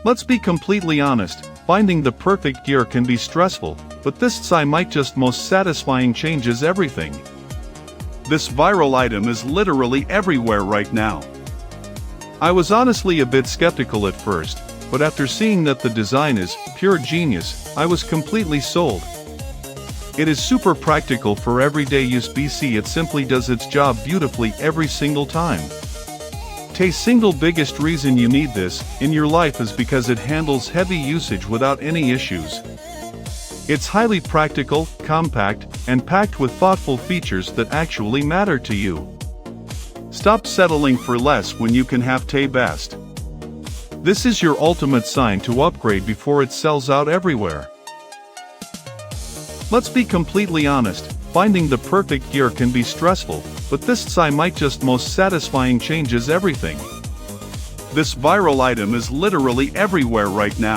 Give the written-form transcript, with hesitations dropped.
Let's be completely honest, finding the perfect gear can be stressful, but this Ci might just most satisfying changes everything. This viral item is literally everywhere right now. I was honestly a bit skeptical at first, but after seeing that the design is pure genius, I was completely sold. It is super practical for everyday use. It simply does its job beautifully every single time. The single biggest reason you need this in your life is because it handles heavy usage without any issues. It's highly practical, compact, and packed with thoughtful features that actually matter to you. Stop settling for less when you can have the best. This is your ultimate sign to upgrade before it sells out everywhere. Let's be completely honest, finding the perfect gear can be stressful, but this Ci might just most satisfying changes everything. This viral item is literally everywhere right now.